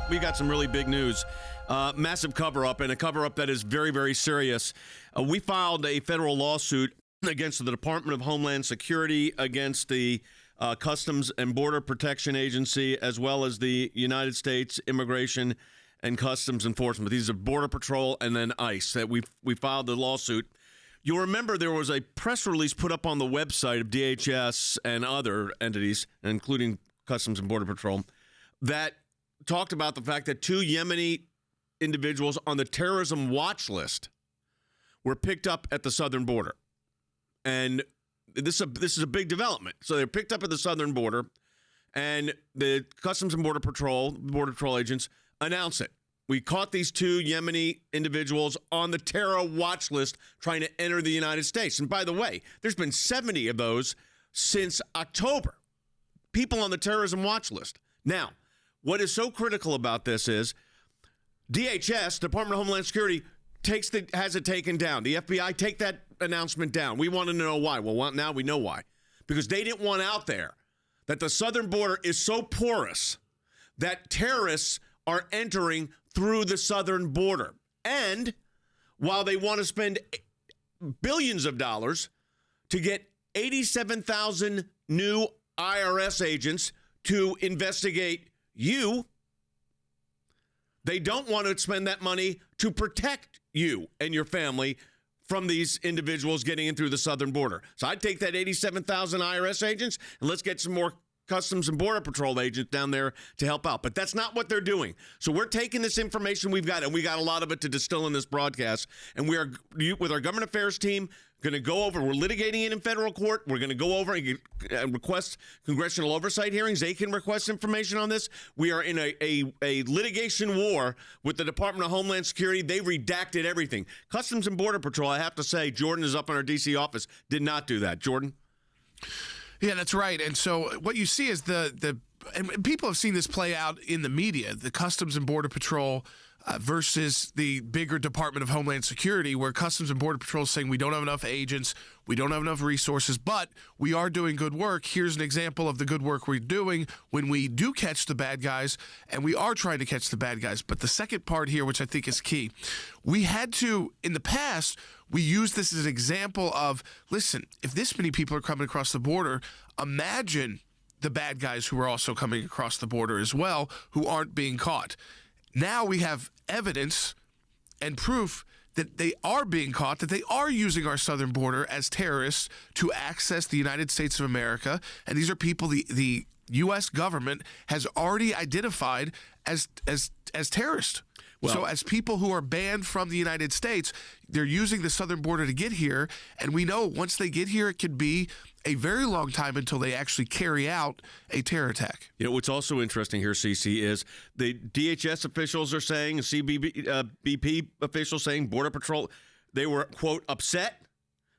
We got some really big news. Massive cover-up, and a cover-up that is very, very serious. We filed a federal lawsuit against the Department of Homeland Security, against the Customs and Border Protection Agency, as well as the United States Immigration and Customs Enforcement. These are Border Patrol and then ICE. That we filed the lawsuit. You'll remember there was a press release put up on the website of DHS and other entities, including Customs and Border Patrol, that talked about the fact that 2 Yemeni individuals on the terrorism watch list were picked up at the southern border. And this is a big development. So they're picked up at the southern border, and the Customs and Border Patrol agents announce it. We caught these 2 Yemeni individuals on the terror watch list trying to enter the United States. And by the way, there's been 70 of those since October. People on the terrorism watch list. Now, what is so critical about this is DHS, Department of Homeland Security, has it taken down. The FBI take that announcement down. We want to know why. Well, now we know why. Because they didn't want out there that the southern border is so porous that terrorists are entering through the southern border. And while they want to spend billions of dollars to get 87,000 new IRS agents to investigate you, they don't want to spend that money to protect you and your family from these individuals getting in through the southern border. So I'd take that 87,000 IRS agents and let's get some more Customs and Border Patrol agents down there to help out. But that's not what they're doing. So we're taking this information we've got, and we got a lot of it to distill in this broadcast, and we are, with our government affairs team, going to go over. We're litigating it in federal court. We're going to go over and request congressional oversight hearings. They can request information on this. We are in a litigation war with the Department of Homeland Security. They redacted everything. Customs and Border Patrol, I have to say, Jordan is up in our D.C. office, did not do that. Jordan? Yeah, that's right. And so what you see is and people have seen this play out in the media, the Customs and Border Patrol versus the bigger Department of Homeland Security, where Customs and Border Patrol is saying we don't have enough agents, we don't have enough resources, but we are doing good work. Here's an example of the good work we're doing when we do catch the bad guys, and we are trying to catch the bad guys. But the second part here, which I think is key, we had to, in the past, we used this as an example of, listen, if this many people are coming across the border, imagine the bad guys who are also coming across the border as well, who aren't being caught. Now we have evidence and proof that they are being caught, that they are using our southern border as terrorists to access the United States of America. And these are people the U.S. government has already identified as terrorists. Well, so as people who are banned from the United States, they're using the southern border to get here. And we know once they get here, it could be a very long time until they actually carry out a terror attack. You know, what's also interesting here, CC, is the DHS officials are saying, CBP officials saying, Border Patrol, they were, quote, upset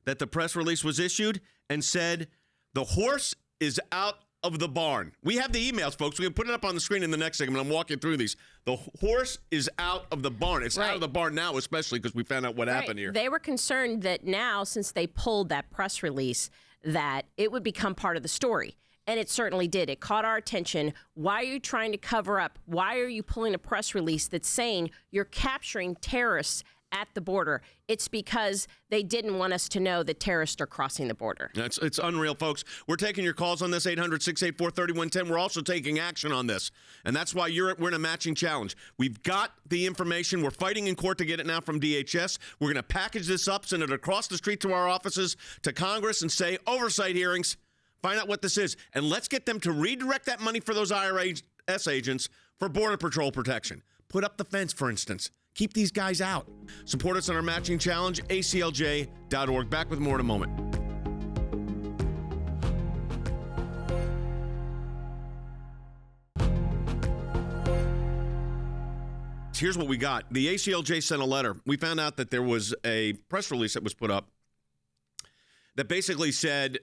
that the press release was issued and said the horse is out of the barn. We have the emails, folks. We can put it up on the screen in the next segment. I'm walking through these. The horse is out of the barn. It's out of the barn now, especially because we found out what happened here. They were concerned that now, since they pulled that press release, that it would become part of the story. And it certainly did. It caught our attention. Why are you trying to cover up? Why are you pulling a press release that's saying you're capturing terrorists at the border? It's because they didn't want us to know that terrorists are crossing the border. It's unreal, folks. We're taking your calls on this, 800-684-3110. We're also taking action on this. And that's why we're in a matching challenge. We've got the information. We're fighting in court to get it now from DHS. We're going to package this up, send it across the street to our offices, to Congress, and say, oversight hearings, find out what this is. And let's get them to redirect that money for those IRS agents for Border Patrol protection. Put up the fence, for instance. Keep these guys out. Support us on our matching challenge, aclj.org. Back with more in a moment. Here's what we got. The ACLJ sent a letter. We found out that there was a press release that was put up that basically said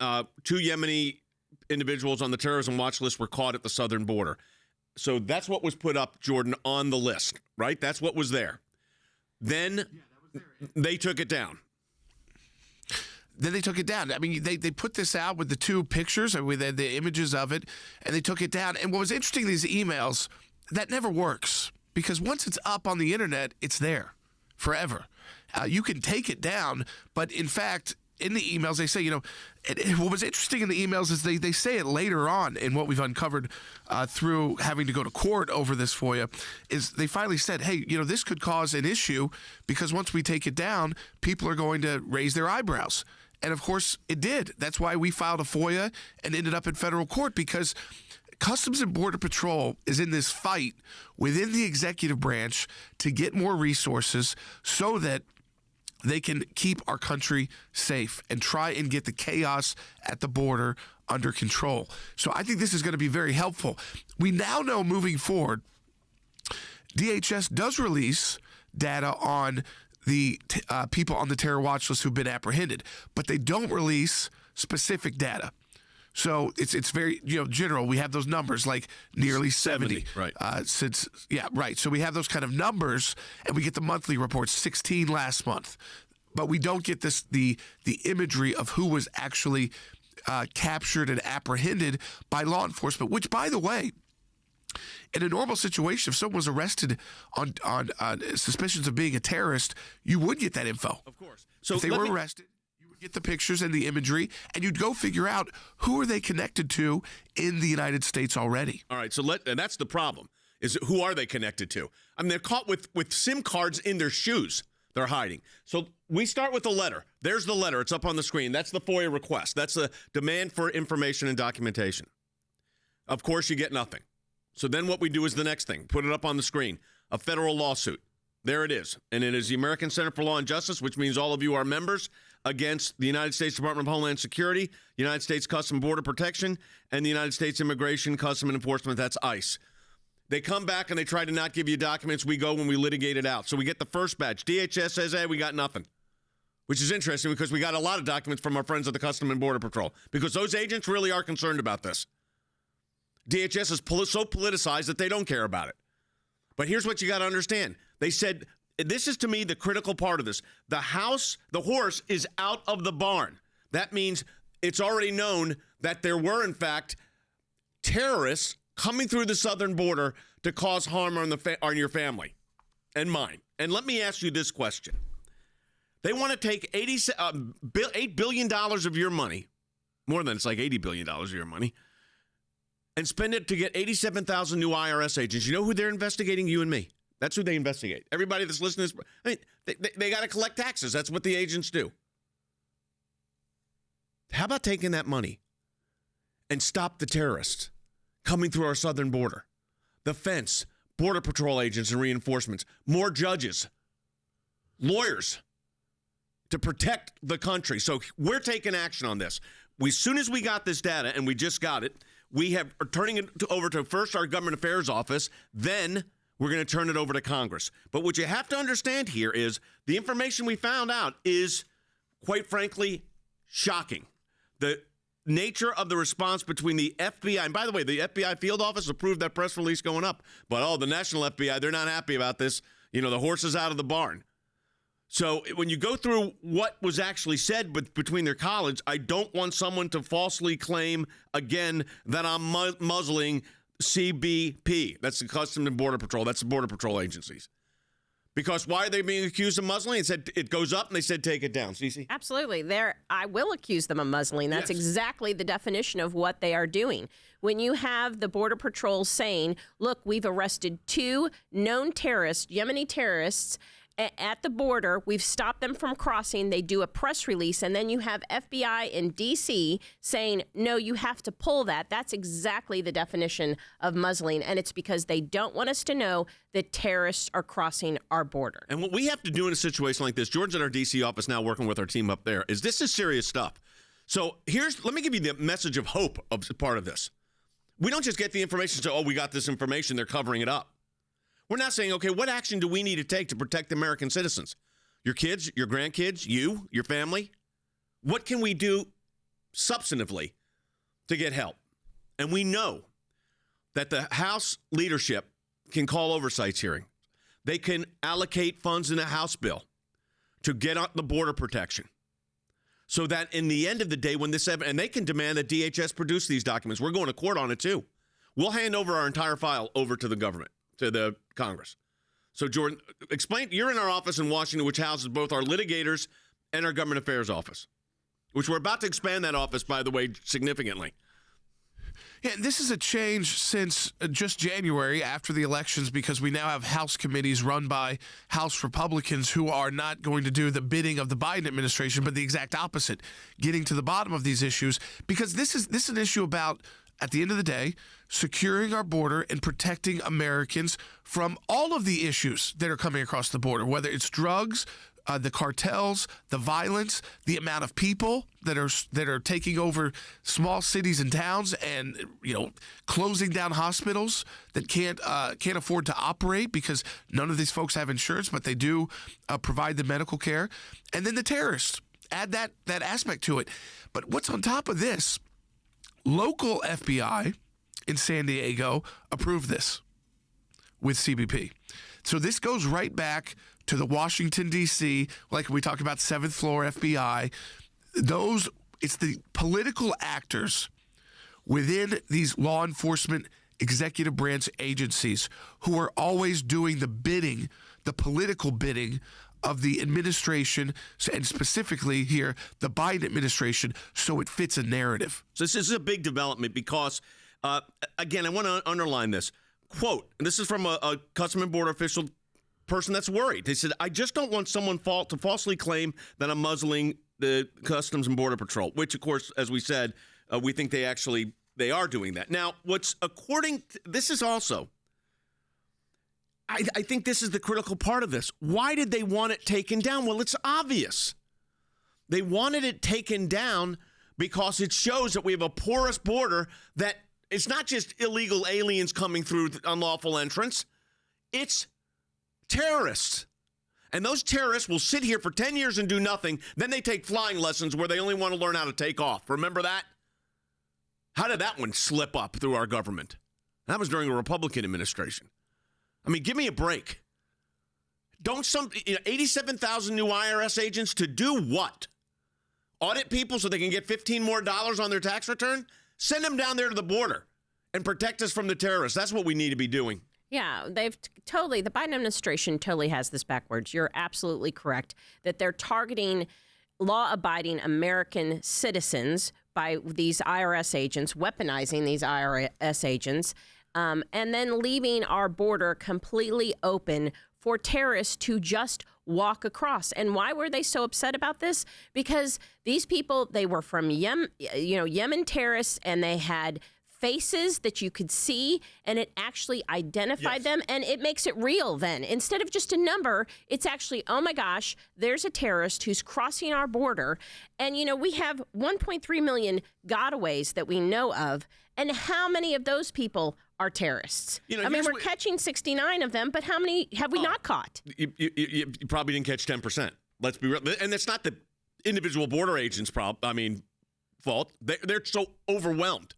2 Yemeni individuals on the terrorism watch list were caught at the southern border. So that's what was put up, Jordan, on the list, right? That's what was there. Then they took it down. Then they took it down. I mean, they put this out with the 2 pictures, with the images of it, and they took it down. And what was interesting, these emails, that never works, because once it's up on the internet, it's there forever. You can take it down, but in fact, in the emails, they say, what was interesting in the emails is they say it later on in what we've uncovered through having to go to court over this FOIA, is they finally said, hey, this could cause an issue because once we take it down, people are going to raise their eyebrows. And of course, it did. That's why we filed a FOIA and ended up in federal court, because Customs and Border Patrol is in this fight within the executive branch to get more resources so that they can keep our country safe and try and get the chaos at the border under control. So I think this is going to be very helpful. We now know moving forward, DHS does release data on the people on the terror watch list who've been apprehended, but they don't release specific data. So it's very general. We have those numbers like nearly 70. Right. So we have those kind of numbers, and we get the monthly reports, 16 last month. But we don't get the imagery of who was actually captured and apprehended by law enforcement, which, by the way, in a normal situation, if someone was arrested on suspicions of being a terrorist, you would get that info. Of course. So if they were arrested, you would get the pictures and the imagery, and you'd go figure out who are they connected to in the United States already. All right. And that's the problem, is who are they connected to? I mean, they're caught with SIM cards in their shoes. They're hiding. So we start with the letter. There's the letter. It's up on the screen. That's the FOIA request. That's the demand for information and documentation. Of course, you get nothing. So then what we do is the next thing. Put it up on the screen. A federal lawsuit. There it is. And it is the American Center for Law and Justice, which means all of you are members, against the United States Department of Homeland Security, United States Customs and Border Protection, and the United States Immigration, Customs and Enforcement. That's ICE. They come back and they try to not give you documents. We go when we litigate it out. So we get the first batch. DHS says, hey, we got nothing, which is interesting because we got a lot of documents from our friends at the Customs and Border Patrol, because those agents really are concerned about this. DHS is so politicized that they don't care about it. But here's what you got to understand. They said, this is to me the critical part of this. The horse is out of the barn. That means it's already known that there were, in fact, terrorists coming through the southern border to cause harm on your family and mine. And let me ask you this question. They want to take $8 billion of your money, more than it's like $80 billion of your money, and spend it to get 87,000 new IRS agents. You know who they're investigating? You and me. That's who they investigate. Everybody that's listening to this, they got to collect taxes. That's what the agents do. How about taking that money and stop the terrorists coming through our southern border? The fence, Border Patrol agents and reinforcements, more judges, lawyers to protect the country. So we're taking action on this. As soon as we got this data, and we just got it, we are turning it over to first our government affairs office, then we're going to turn it over to Congress. But what you have to understand here is the information we found out is, quite frankly, shocking. The nature of the response between the FBI, and by the way, the FBI field office approved that press release going up, but the national FBI, they're not happy about this. The horse is out of the barn. So when you go through what was actually said between their colleagues, I don't want someone to falsely claim again that I'm muzzling CBP. That's the Customs and Border Patrol. That's the Border Patrol agencies. Because why are they being accused of muzzling? It said it goes up, and they said take it down. Cece? Absolutely. I will accuse them of muzzling. That's Yes. exactly the definition of what they are doing. When you have the Border Patrol saying, look, we've arrested 2 known terrorists, Yemeni terrorists, at the border, we've stopped them from crossing. They do a press release, and then you have FBI in D.C. saying, no, you have to pull that. That's exactly the definition of muzzling, and it's because they don't want us to know that terrorists are crossing our border. And what we have to do in a situation like this, George's at our D.C. office now working with our team up there, is this is serious stuff. So let me give you the message of hope of part of this. We don't just get the information and say, we got this information, they're covering it up. We're not saying, okay, what action do we need to take to protect American citizens? Your kids, your grandkids, you, your family? What can we do substantively to get help? And we know that the House leadership can call oversight hearings. They can allocate funds in a House bill to get on the border protection. So that in the end of the day, when this, and they can demand that DHS produce these documents. We're going to court on it too. We'll hand over our entire file over to the government. to the Congress. So, Jordan, explain. You're in our office in Washington, which houses both our litigators and our government affairs office, which we're about to expand that office, by the way, significantly. Yeah, this is a change since just January after the elections, because we now have House committees run by House Republicans who are not going to do the bidding of the Biden administration, but the exact opposite, getting to the bottom of these issues, because this is an issue about, at the end of the day, securing our border and protecting Americans from all of the issues that are coming across the border, whether it's drugs, the cartels, the violence, the amount of people that are taking over small cities and towns, and closing down hospitals that can't afford to operate because none of these folks have insurance, but they do provide the medical care, and then the terrorists. Add that aspect to it. But what's on top of this? Local FBI in San Diego approved this with CBP. So this goes right back to the Washington, D.C., like we talked about 7th floor FBI. It's the political actors within these law enforcement executive branch agencies who are always doing the bidding, the political bidding of the administration, and specifically here, the Biden administration, so it fits a narrative. So this is a big development because, again, I want to underline this. Quote, and this is from a Customs and Border official person that's worried. They said, I just don't want someone to falsely claim that I'm muzzling the Customs and Border Patrol, which, of course, as we said, we think they are doing that. Now, this is also, I think this is the critical part of this. Why did they want it taken down? Well, it's obvious. They wanted it taken down because it shows that we have a porous border, that it's not just illegal aliens coming through unlawful entrance. It's terrorists. And those terrorists will sit here for 10 years and do nothing. Then they take flying lessons where they only want to learn how to take off. Remember that? How did that one slip up through our government? That was during a Republican administration. I mean, give me a break. 87,000 new IRS agents to do what? Audit people so they can get $15 more on their tax return? Send them down there to the border and protect us from the terrorists. That's what we need to be doing. Yeah, the Biden administration totally has this backwards. You're absolutely correct that they're targeting law-abiding American citizens by these IRS agents, weaponizing these IRS agents, and then leaving our border completely open for terrorists to just walk across. And why were they so upset about this? Because these people, they were from Yemen terrorists, and they had faces that you could see, and it actually identified them, and it makes it real then. Instead of just a number, it's actually, oh my gosh, there's a terrorist who's crossing our border. And, we have 1.3 million gotaways that we know of, and how many of those people are terrorists? We're catching 69 of them, but how many have we not caught? You probably didn't catch 10%. Let's be real. And that's not the individual border agents' fault. They're so overwhelmed.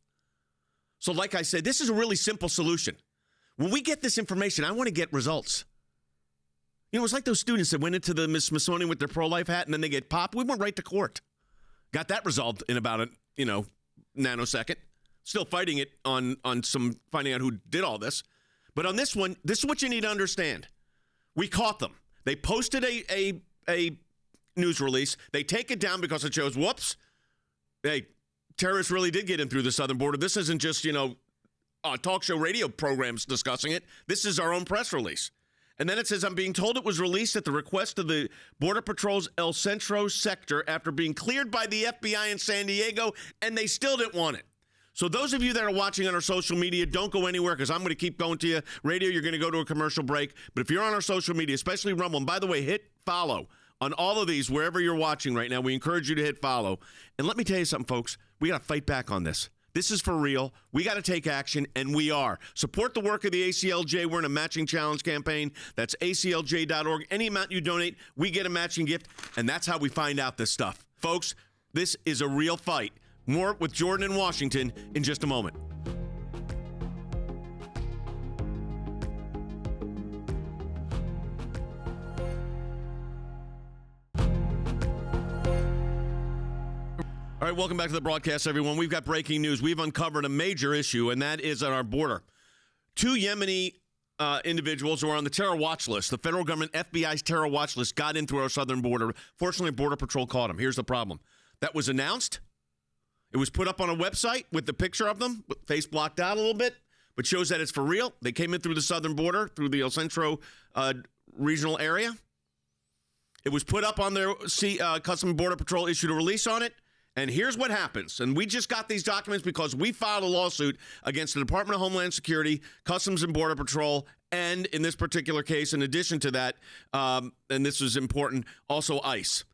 So like I said, this is a really simple solution. When we get this information, I want to get results. It's like those students that went into the Smithsonian with their pro-life hat and then they get popped. We went right to court. Got that resolved in about a nanosecond. Still fighting it on finding out who did all this. But on this one, this is what you need to understand. We caught them. They posted a news release. They take it down because it shows, whoops, hey, terrorists really did get in through the southern border. This isn't just, talk show radio programs discussing it. This is our own press release. And then it says, I'm being told it was released at the request of the Border Patrol's El Centro sector after being cleared by the FBI in San Diego, and they still didn't want it. So those of you that are watching on our social media, don't go anywhere because I'm going to keep going to you. Radio, you're going to go to a commercial break. But if you're on our social media, especially Rumble, and by the way, hit follow on all of these, wherever you're watching right now. We encourage you to hit follow. And let me tell you something, folks. We got to fight back on this. This is for real. We got to take action, and we are. Support the work of the ACLJ. We're in a matching challenge campaign. That's aclj.org. Any amount you donate, we get a matching gift, and that's how we find out this stuff. Folks, this is a real fight. More with Jordan in Washington in just a moment. All right, welcome back to the broadcast, everyone. We've got breaking news. We've uncovered a major issue, and that is at our border. 2 Yemeni individuals who are on the terror watch list. The federal government, FBI's terror watch list, got in through our southern border. Fortunately, Border Patrol caught them. Here's the problem. That was announced. It was put up on a website with the picture of them, face blocked out a little bit, but shows that it's for real. They came in through the southern border, through the El Centro regional area. It was put up on their Customs and Border Patrol issued a release on it. And here's what happens. And we just got these documents because we filed a lawsuit against the Department of Homeland Security, Customs and Border Patrol, and in this particular case, in addition to that, and this is important, also ICE.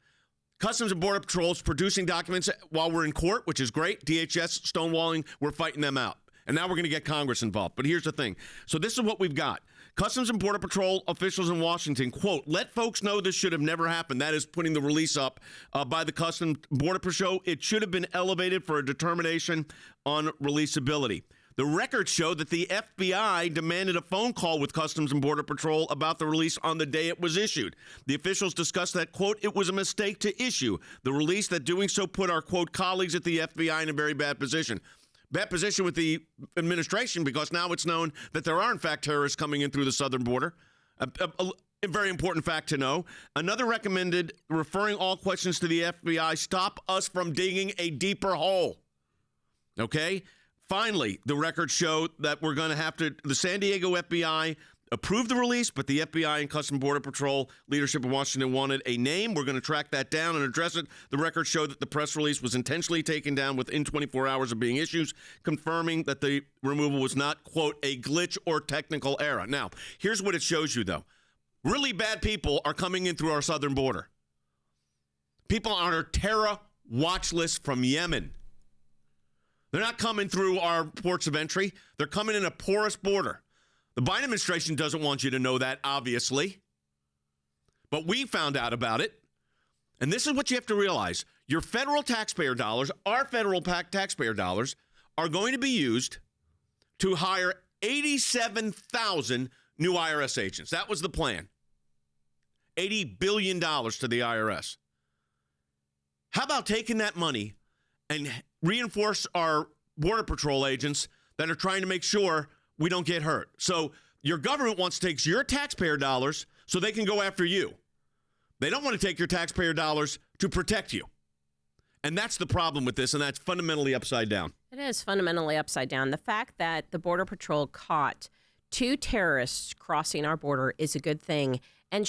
Customs and Border Patrol is producing documents while we're in court, which is great. DHS stonewalling, we're fighting them out. And now we're going to get Congress involved. But here's the thing. So this is what we've got. Customs and Border Patrol officials in Washington, quote, let folks know this should have never happened. That is putting the release up by the Customs Border Patrol. It should have been elevated for a determination on releasability. The records show that the FBI demanded a phone call with Customs and Border Patrol about the release on the day it was issued. The officials discussed that, quote, it was a mistake to issue the release, that doing so put our, quote, colleagues at the FBI in a very bad position. Bad position with the administration because now it's known that there are, in fact, terrorists coming in through the southern border. A very important fact to know. Another recommended referring all questions to the FBI, stop us from digging a deeper hole. Okay? Finally, the records show that we're going to have to, the San Diego FBI approved the release, but the FBI and Customs Border Patrol leadership in Washington wanted a name. We're going to track that down and address it. The records show that the press release was intentionally taken down within 24 hours of being issued, confirming that the removal was not, quote, a glitch or technical error. Now, here's what it shows you, though. Really bad people are coming in through our southern border. People on our terror watch list from Yemen. They're not coming through our ports of entry. They're coming in a porous border. The Biden administration doesn't want you to know that, obviously. But we found out about it. And this is what you have to realize. Your federal taxpayer dollars, our federal taxpayer dollars, are going to be used to hire 87,000 new IRS agents. That was the plan. $80 billion to the IRS. How about taking that money and reinforce our Border Patrol agents that are trying to make sure we don't get hurt? So your government wants to take your taxpayer dollars so they can go after you. They don't want to take your taxpayer dollars to protect you. And that's the problem with this, and that's fundamentally upside down. It is fundamentally upside down. The fact that the Border Patrol caught 2 terrorists crossing our border is a good thing and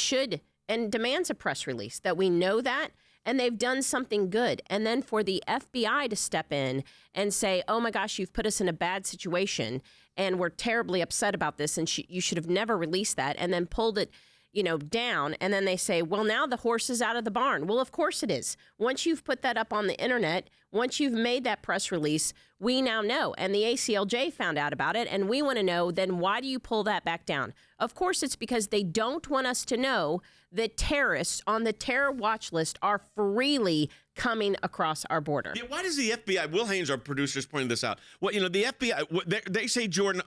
demands a press release that we know that. And they've done something good. And then for the FBI to step in and say, oh, my gosh, you've put us in a bad situation and we're terribly upset about this and you should have never released that, and then pulled it, down. And then they say, well, now the horse is out of the barn. Well, of course it is. Once you've put that up on the internet, once you've made that press release, we now know. And the ACLJ found out about it. And we want to know, then why do you pull that back down? Of course, it's because they don't want us to know that terrorists on the terror watch list are freely coming across our border. Yeah, why does the FBI, Will Haynes, our producer, is pointing this out. Well, the FBI, they say, Jordan,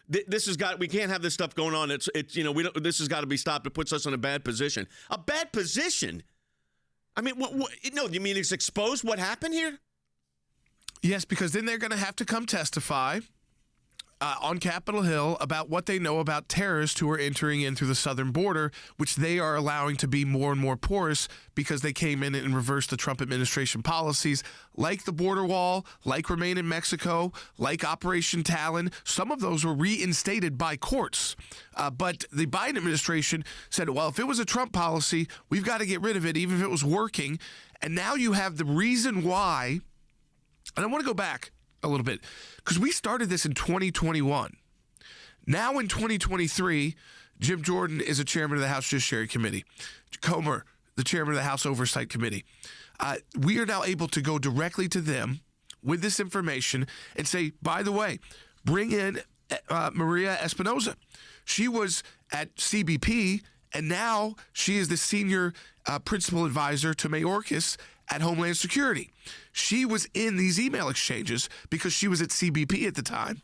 we can't have this stuff going on. This has got to be stopped. It puts us in a bad position. A bad position? I mean, you mean it's exposed what happened here? Yes, because then they're going to have to come testify on Capitol Hill about what they know about terrorists who are entering in through the southern border, which they are allowing to be more and more porous because they came in and reversed the Trump administration policies, like the border wall, like Remain in Mexico, like Operation Talon. Some of those were reinstated by courts. But the Biden administration said, well, if it was a Trump policy, we've got to get rid of it, even if it was working. And now you have the reason why. And I want to go back a little bit because we started this in 2021. Now in 2023, Jim Jordan is a chairman of the House Judiciary Committee. Comer, the chairman of the House Oversight Committee. We are now able to go directly to them with this information and say, by the way, bring in Maria Espinoza. She was at CBP, and now she is the senior principal advisor to Mayorkas at Homeland Security. She was in these email exchanges because she was at CBP at the time.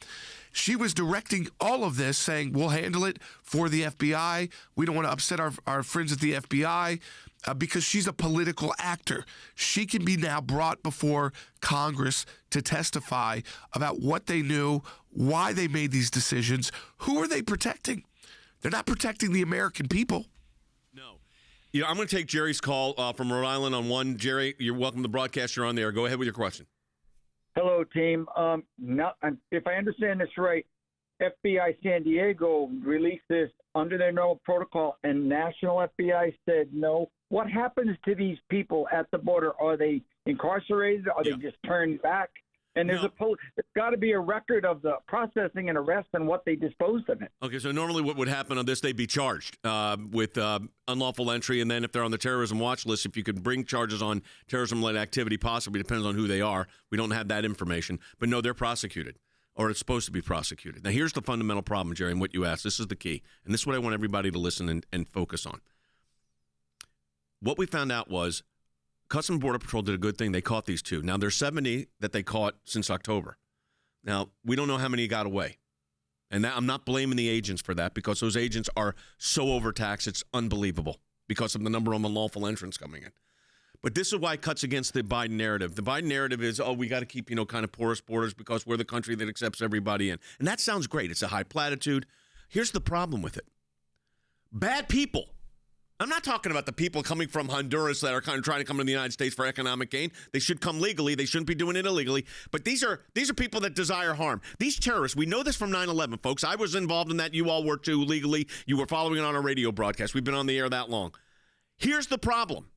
She was directing all of this, saying, we'll handle it for the FBI. We don't want to upset our friends at the FBI because she's a political actor. She can be now brought before Congress to testify about what they knew, why they made these decisions, who are they protecting. They're not protecting the American people. No. You know, I'm going to take Jerry's call from Rhode Island on one. Jerry, you're welcome to the broadcast. You're on there. Go ahead with your question. Hello, team. Now, if I understand this right, FBI San Diego released this under their normal protocol, and National FBI said no. What happens to these people at the border? Are they incarcerated? Are they just turned back? And there's got to be a record of the processing and arrest and what they disposed of it. Okay, so normally what would happen on this, they'd be charged with unlawful entry, and then if they're on the terrorism watch list, if you could bring charges on terrorism-related activity, possibly depends on who they are. We don't have that information, but no, they're prosecuted, or it's supposed to be prosecuted. Now, here's the fundamental problem, Jerry, and what you asked. This is the key, and this is what I want everybody to listen and focus on. What we found out was Customs and Border Patrol did a good thing. They caught these two. Now, there's 70 that they caught since October. Now, we don't know how many got away. And I'm not blaming the agents for that, because those agents are so overtaxed, it's unbelievable because of the number of unlawful entrants coming in. But this is why it cuts against the Biden narrative. The Biden narrative is, we got to keep, kind of porous borders because we're the country that accepts everybody in. And that sounds great. It's a high platitude. Here's the problem with it. Bad people. I'm not talking about the people coming from Honduras that are kind of trying to come to the United States for economic gain. They should come legally. They shouldn't be doing it illegally. But these are people that desire harm. These terrorists, we know this from 9/11, folks. I was involved in that. You all were too, legally. You were following it on a radio broadcast. We've been on the air that long. Here's the problem.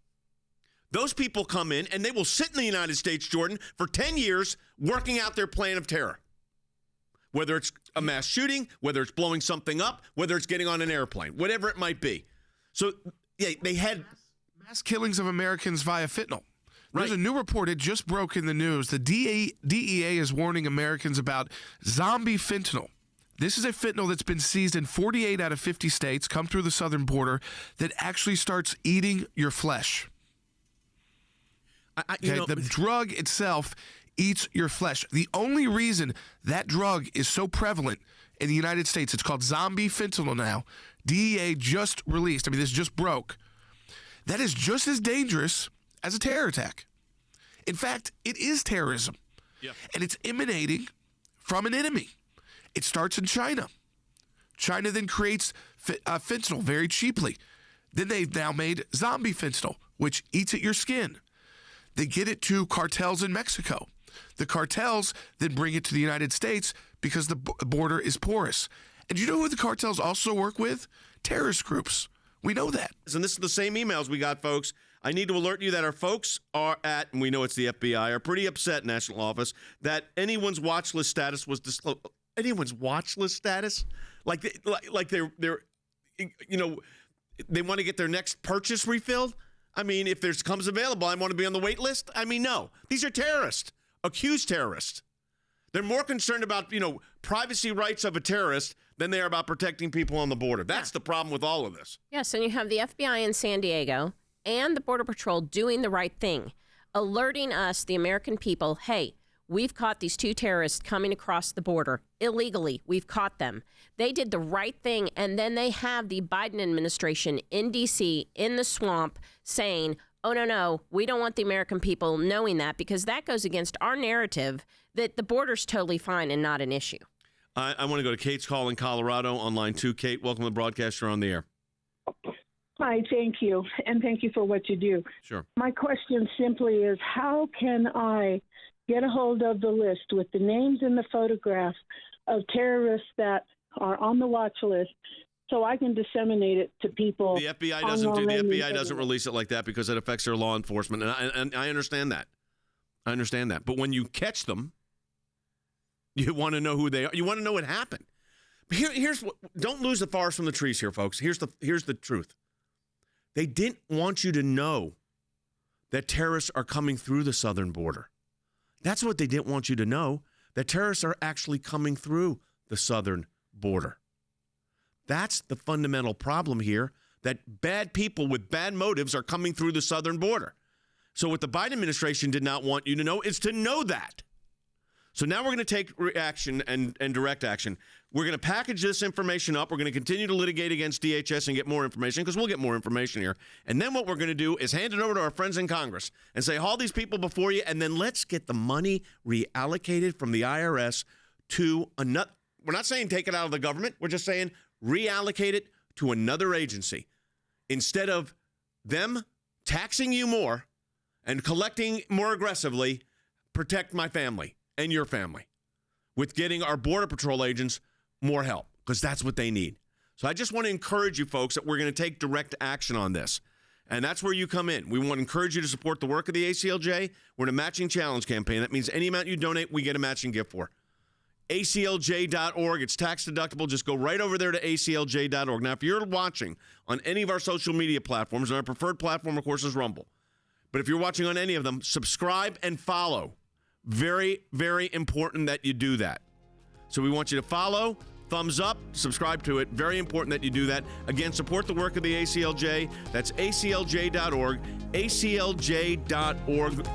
Those people come in, and they will sit in the United States, Jordan, for 10 years working out their plan of terror. Whether it's a mass shooting, whether it's blowing something up, whether it's getting on an airplane, whatever it might be. So, yeah, they had mass killings of Americans via fentanyl. There's Right. a new report. It just broke in the news. The DEA is warning Americans about zombie fentanyl. This is a fentanyl that's been seized in 48 out of 50 states, come through the southern border, that actually starts eating your flesh. The drug itself eats your flesh. The only reason that drug is so prevalent in the United States, it's called zombie fentanyl now. DEA just released, this just broke. That is just as dangerous as a terror attack. In fact, it is terrorism. Yeah. And it's emanating from an enemy. It starts in China. China then creates fentanyl very cheaply. Then they've now made zombie fentanyl, which eats at your skin. They get it to cartels in Mexico. The cartels then bring it to the United States because the border is porous. And you know who the cartels also work with? Terrorist groups. We know that. And this is the same emails we got, folks. I need to alert you that our folks are at, and we know it's the FBI, are pretty upset, National Office, that anyone's watch list status was disclosed. Anyone's watch list status? Like they're they want to get their next purchase refilled? If there's comes available, I want to be on the wait list? No. These are terrorists, accused terrorists. They're more concerned about, privacy rights of a terrorist than they are about protecting people on the border. That's the problem with all of this. Yes, and you have the FBI in San Diego and the Border Patrol doing the right thing, alerting us, the American people, hey, we've caught these two terrorists coming across the border illegally. We've caught them. They did the right thing, and then they have the Biden administration in D.C., in the swamp, saying, oh, no, we don't want the American people knowing that, because that goes against our narrative that the border's totally fine and not an issue. I want to go to Kate's call in Colorado on line 2. Kate, welcome to the broadcast. You're on the air. Hi, thank you. And thank you for what you do. Sure. My question simply is, how can I get a hold of the list with the names and the photographs of terrorists that are on the watch list so I can disseminate it to people? The FBI doesn't release it like that because it affects their law enforcement. And I understand that. But when you catch them, you want to know who they are. You want to know what happened. But here's what, don't lose the forest from the trees here, folks. Here's the truth. They didn't want you to know that terrorists are coming through the southern border. That's what they didn't want you to know, that terrorists are actually coming through the southern border. That's the fundamental problem here, that bad people with bad motives are coming through the southern border. So what the Biden administration did not want you to know is to know that. So now we're going to take action and direct action. We're going to package this information up. We're going to continue to litigate against DHS and get more information, because we'll get more information here. And then what we're going to do is hand it over to our friends in Congress and say, haul these people before you, and then let's get the money reallocated from the IRS to another. We're not saying take it out of the government. We're just saying reallocate it to another agency instead of them taxing you more and collecting more aggressively. Protect my family and your family with getting our Border Patrol agents more help, because that's what they need. So I just want to encourage you folks that we're going to take direct action on this. And that's where you come in. We want to encourage you to support the work of the ACLJ. We're in a matching challenge campaign. That means any amount you donate, we get a matching gift for. ACLJ.org. It's tax deductible. Just go right over there to ACLJ.org. Now, if you're watching on any of our social media platforms, and our preferred platform, of course, is Rumble. But if you're watching on any of them, subscribe and follow. Very, very important that you do that. So we want you to follow, thumbs up, subscribe to it. Very important that you do that. Again, support the work of the ACLJ. That's ACLJ.org, ACLJ.org.